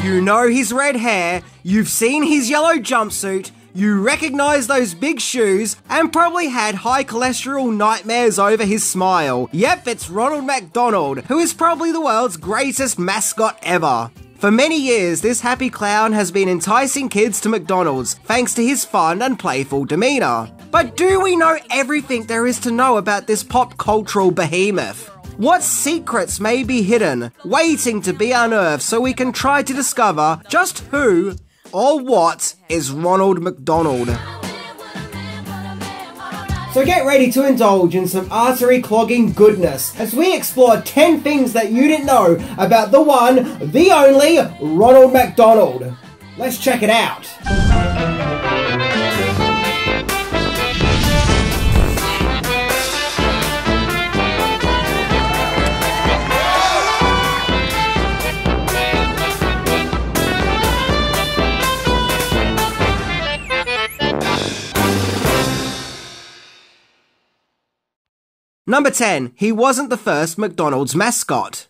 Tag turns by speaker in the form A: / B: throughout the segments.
A: You know his red hair, you've seen his yellow jumpsuit, you recognise those big shoes, and probably had high cholesterol nightmares over his smile. Yep, it's Ronald McDonald, who is probably the world's greatest mascot ever. For many years, this happy clown has been enticing kids to McDonald's, thanks to his fun and playful demeanour. But do we know everything there is to know about this pop cultural behemoth? What secrets may be hidden, waiting to be unearthed so we can try to discover just who or what is Ronald McDonald? So get ready to indulge in some artery-clogging goodness as we explore 10 things that you didn't know about the one, the only, Ronald McDonald. Let's check it out. Number 10. He wasn't the first McDonald's mascot.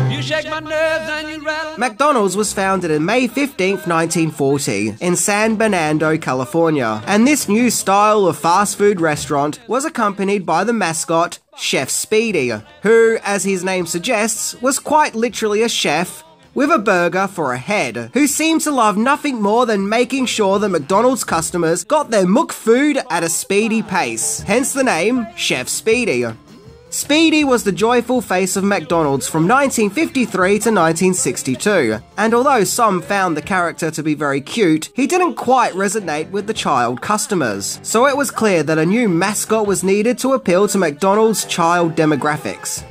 A: You shake my nerves and you rattle. McDonald's was founded on May 15th, 1940 in San Bernardino, California, and this new style of fast food restaurant was accompanied by the mascot, Chef Speedy, who, as his name suggests, was quite literally a chef with a burger for a head, who seemed to love nothing more than making sure that McDonald's customers got their food at a speedy pace, hence the name Chef Speedy. Speedy was the joyful face of McDonald's from 1953 to 1962, and although some found the character to be very cute, he didn't quite resonate with the child customers, so it was clear that a new mascot was needed to appeal to McDonald's child demographics.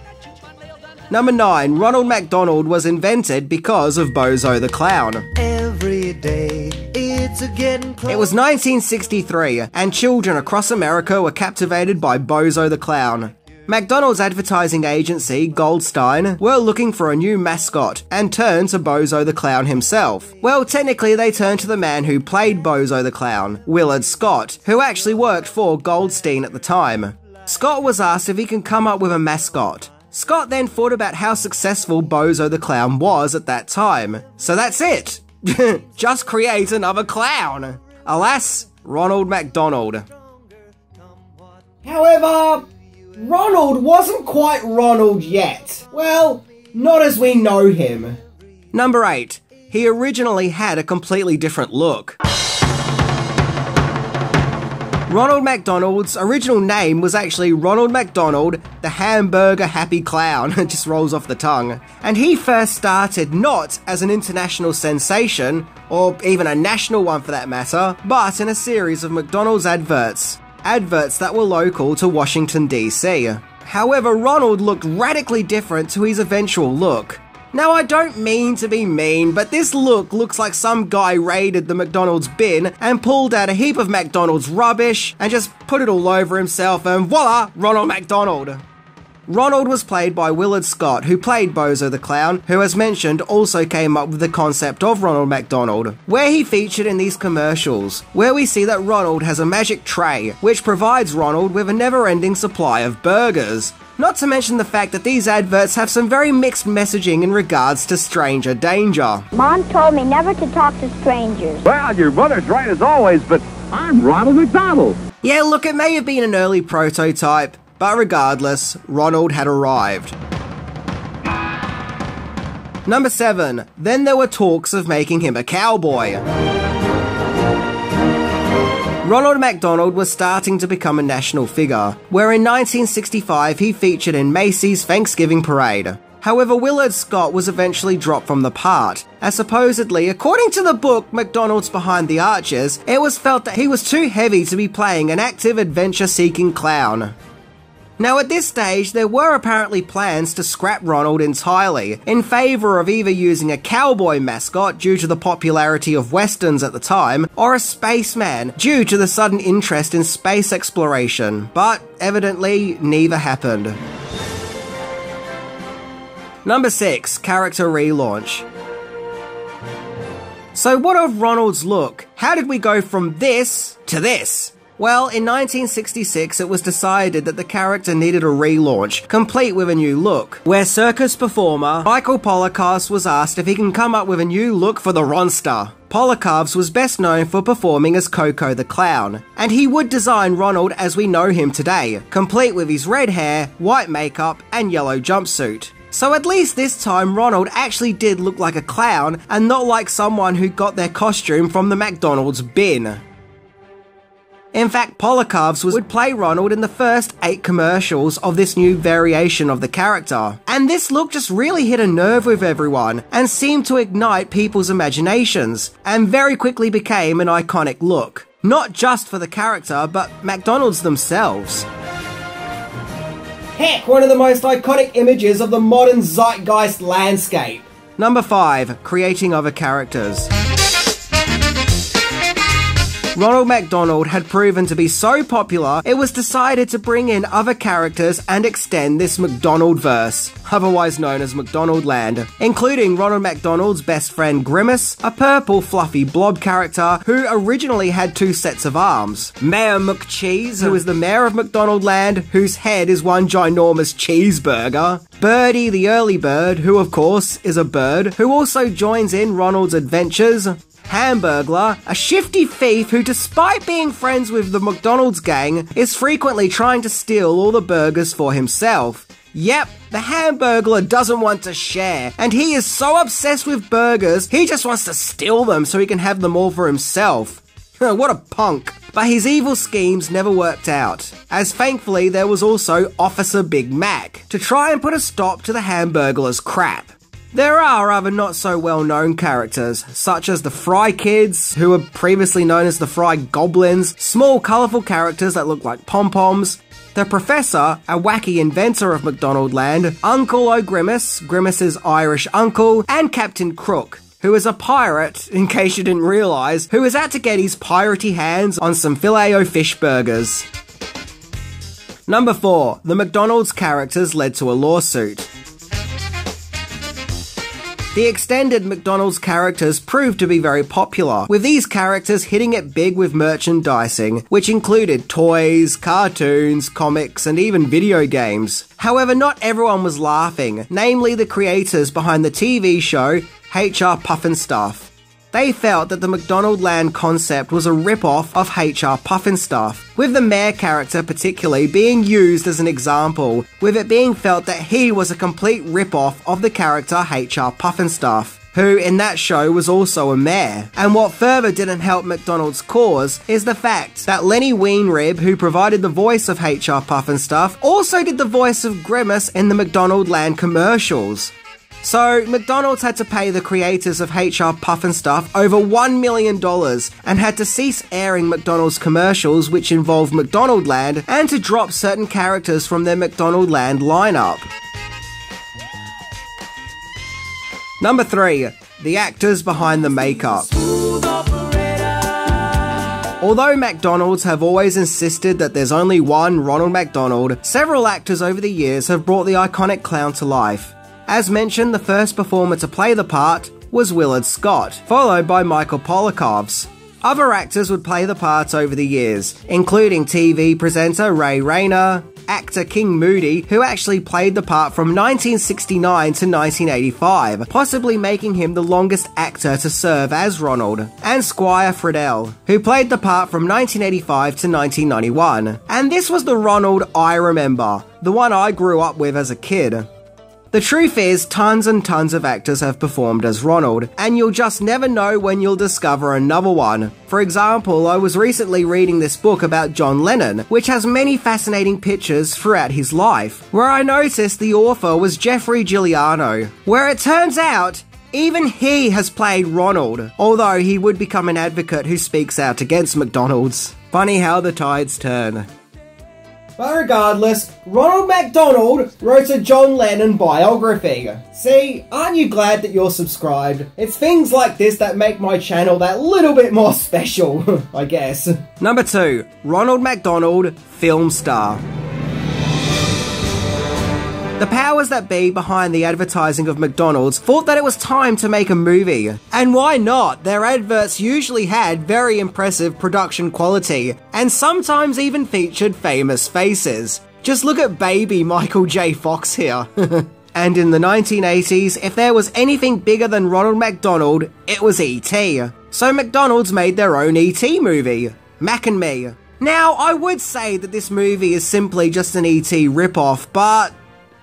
A: Number 9. Ronald McDonald was invented because of Bozo the Clown. Every day, it's getting close. It was 1963, and children across America were captivated by Bozo the Clown. McDonald's advertising agency, Goldstein, were looking for a new mascot, and turned to Bozo the Clown himself. Well, technically they turned to the man who played Bozo the Clown, Willard Scott, who actually worked for Goldstein at the time. Scott was asked if he can come up with a mascot. Scott then thought about how successful Bozo the Clown was at that time. So that's it! Just create another clown! Alas, Ronald McDonald. However, Ronald wasn't quite Ronald yet. Well, not as we know him. Number 8. He originally had a completely different look. Ronald McDonald's original name was actually Ronald McDonald, the Hamburger Happy Clown. It just rolls off the tongue. And he first started not as an international sensation, or even a national one for that matter, but in a series of McDonald's adverts. Adverts that were local to Washington, D.C. However, Ronald looked radically different to his eventual look. Now, I don't mean to be mean, but this look looks like some guy raided the McDonald's bin and pulled out a heap of McDonald's rubbish and just put it all over himself and voila, Ronald McDonald. Ronald was played by Willard Scott, who played Bozo the Clown, who, as mentioned, also came up with the concept of Ronald McDonald, where he featured in these commercials, where we see that Ronald has a magic tray, which provides Ronald with a never-ending supply of burgers. Not to mention the fact that these adverts have some very mixed messaging in regards to stranger danger.
B: Mom told me never to talk to strangers.
C: Well, your mother's right as always, but I'm Ronald McDonald.
A: Yeah, look, it may have been an early prototype, but regardless, Ronald had arrived. Number 7. Then there were talks of making him a cowboy. Ronald McDonald was starting to become a national figure, where in 1965 he featured in Macy's Thanksgiving Parade. However, Willard Scott was eventually dropped from the part, as supposedly, according to the book McDonald's Behind the Arches, it was felt that he was too heavy to be playing an active adventure-seeking clown. Now at this stage, there were apparently plans to scrap Ronald entirely, in favour of either using a cowboy mascot due to the popularity of westerns at the time, or a spaceman due to the sudden interest in space exploration, but evidently neither happened. Number 6. Character relaunch. So what of Ronald's look? How did we go from this to this? Well, in 1966 it was decided that the character needed a relaunch, complete with a new look, where circus performer Michael Polikarpus was asked if he can come up with a new look for the Ronster. Polikarpus was best known for performing as Coco the Clown, and he would design Ronald as we know him today, complete with his red hair, white makeup, and yellow jumpsuit. So at least this time Ronald actually did look like a clown, and not like someone who got their costume from the McDonald's bin. In fact, Polikarpus would play Ronald in the first 8 commercials of this new variation of the character. And this look just really hit a nerve with everyone, and seemed to ignite people's imaginations, and very quickly became an iconic look. Not just for the character, but McDonald's themselves. Heck, one of the most iconic images of the modern zeitgeist landscape. Number 5. Creating other characters. Ronald McDonald had proven to be so popular, it was decided to bring in other characters and extend this McDonald-verse, otherwise known as McDonaldland, including Ronald McDonald's best friend Grimace, a purple fluffy blob character who originally had 2 sets of arms, Mayor McCheese, who is the mayor of McDonaldland, whose head is one ginormous cheeseburger, Birdie the early bird, who of course is a bird, who also joins in Ronald's adventures, Hamburglar, a shifty thief who, despite being friends with the McDonald's gang, is frequently trying to steal all the burgers for himself. Yep, the Hamburglar doesn't want to share, and he is so obsessed with burgers, he just wants to steal them so he can have them all for himself. What a punk. But his evil schemes never worked out, as thankfully there was also Officer Big Mac, to try and put a stop to the Hamburglar's crap. There are other not so well known characters, such as the Fry Kids, who were previously known as the Fry Goblins, small colourful characters that look like pom-poms, the Professor, a wacky inventor of McDonaldland, Uncle O'Grimace, Grimace's Irish uncle, and Captain Crook, who is a pirate, in case you didn't realise, who is out to get his piratey hands on some Filet-O-Fish burgers. Number 4. The McDonald's characters led to a lawsuit. The extended McDonald's characters proved to be very popular, with these characters hitting it big with merchandising, which included toys, cartoons, comics, and even video games. However, not everyone was laughing, namely the creators behind the TV show HR Pufnstuf. They felt that the McDonaldland concept was a rip-off of HR Pufnstuf, with the mayor character particularly being used as an example, with it being felt that he was a complete rip-off of the character HR Pufnstuf, who in that show was also a mayor. And what further didn't help McDonald's cause is the fact that Lenny Weinrib, who provided the voice of HR Pufnstuf, also did the voice of Grimace in the McDonaldland commercials. So, McDonald's had to pay the creators of HR Pufnstuf over $1 million and had to cease airing McDonald's commercials which involved McDonaldland and to drop certain characters from their McDonaldland lineup. Number 3. The actors behind the makeup. Although McDonald's have always insisted that there's only one Ronald McDonald, several actors over the years have brought the iconic clown to life. As mentioned, the first performer to play the part was Willard Scott, followed by Michael Polikarpus. Other actors would play the parts over the years, including TV presenter Ray Rayner, actor King Moody, who actually played the part from 1969 to 1985, possibly making him the longest actor to serve as Ronald, and Squire Friedel, who played the part from 1985 to 1991. And this was the Ronald I remember, the one I grew up with as a kid. The truth is, tons and tons of actors have performed as Ronald, and you'll just never know when you'll discover another one. For example, I was recently reading this book about John Lennon, which has many fascinating pictures throughout his life, where I noticed the author was Jeffrey Giuliano, where it turns out even he has played Ronald, although he would become an advocate who speaks out against McDonald's. Funny how the tides turn. But regardless, Ronald McDonald wrote a John Lennon biography. See, aren't you glad that you're subscribed? It's things like this that make my channel that little bit more special, I guess. Number 2. Ronald McDonald, film star. The powers that be behind the advertising of McDonald's thought that it was time to make a movie. And why not? Their adverts usually had very impressive production quality, and sometimes even featured famous faces. Just look at baby Michael J. Fox here. And in the 1980s, if there was anything bigger than Ronald McDonald, it was E.T. So McDonald's made their own E.T. movie, Mac and Me. Now, I would say that this movie is simply just an E.T. ripoff, but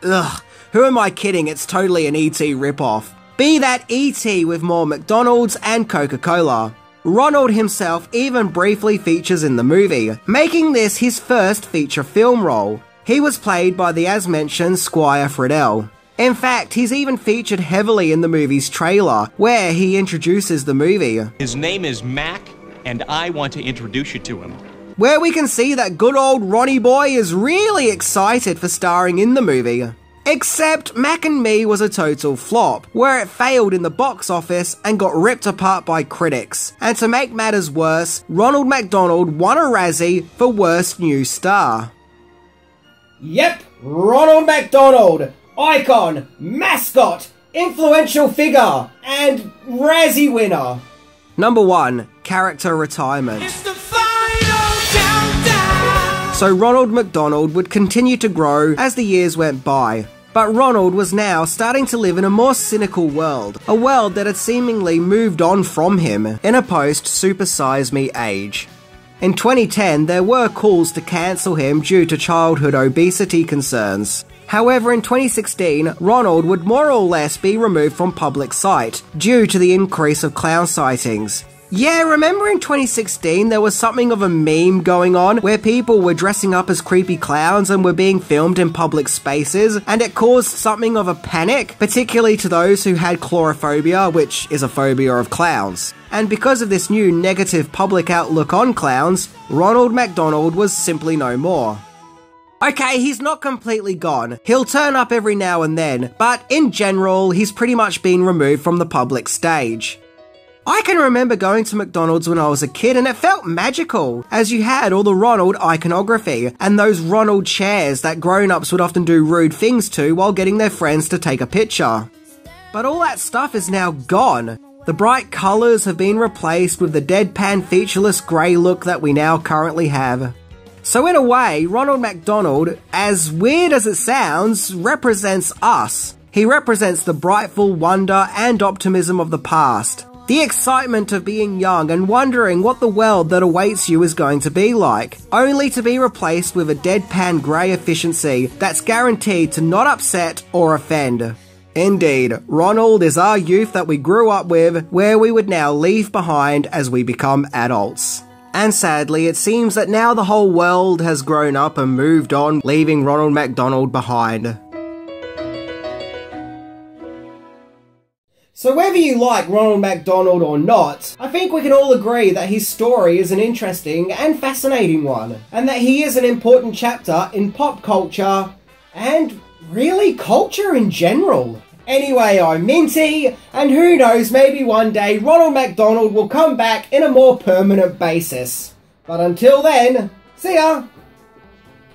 A: ugh, who am I kidding? It's totally an E.T. ripoff. Be that E.T. with more McDonald's and Coca-Cola. Ronald himself even briefly features in the movie, making this his first feature film role. He was played by the as-mentioned Squire Friedel. In fact, he's even featured heavily in the movie's trailer, where he introduces the movie.
D: His name is Mac, and I want to introduce you to him.
A: Where we can see that good old Ronnie boy is really excited for starring in the movie. Except Mac and Me was a total flop, where it failed in the box office and got ripped apart by critics. And to make matters worse, Ronald McDonald won a Razzie for Worst New Star. Yep, Ronald McDonald, icon, mascot, influential figure, and Razzie winner. Number 1, character retirement. So Ronald McDonald would continue to grow as the years went by. But Ronald was now starting to live in a more cynical world, a world that had seemingly moved on from him in a post-Super Size Me age. In 2010, there were calls to cancel him due to childhood obesity concerns. However, in 2016, Ronald would more or less be removed from public sight due to the increase of clown sightings. Yeah, remember in 2016 there was something of a meme going on where people were dressing up as creepy clowns and were being filmed in public spaces, and it caused something of a panic, particularly to those who had chlorophobia, which is a phobia of clowns. And because of this new negative public outlook on clowns, Ronald McDonald was simply no more. Okay, he's not completely gone. He'll turn up every now and then, but in general, he's pretty much been removed from the public stage. I can remember going to McDonald's when I was a kid and it felt magical, as you had all the Ronald iconography and those Ronald chairs that grown-ups would often do rude things to while getting their friends to take a picture. But all that stuff is now gone. The bright colours have been replaced with the deadpan featureless grey look that we now currently have. So in a way, Ronald McDonald, as weird as it sounds, represents us. He represents the brightful wonder and optimism of the past. The excitement of being young and wondering what the world that awaits you is going to be like, only to be replaced with a deadpan grey efficiency that's guaranteed to not upset or offend. Indeed, Ronald is our youth that we grew up with, where we would now leave behind as we become adults. And sadly, it seems that now the whole world has grown up and moved on, leaving Ronald McDonald behind. So whether you like Ronald McDonald or not, I think we can all agree that his story is an interesting and fascinating one, and that he is an important chapter in pop culture, and really culture in general. Anyway, I'm Minty, and who knows, maybe one day Ronald McDonald will come back in a more permanent basis. But until then, see ya!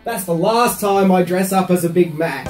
A: That's the last time I dress up as a Big Mac.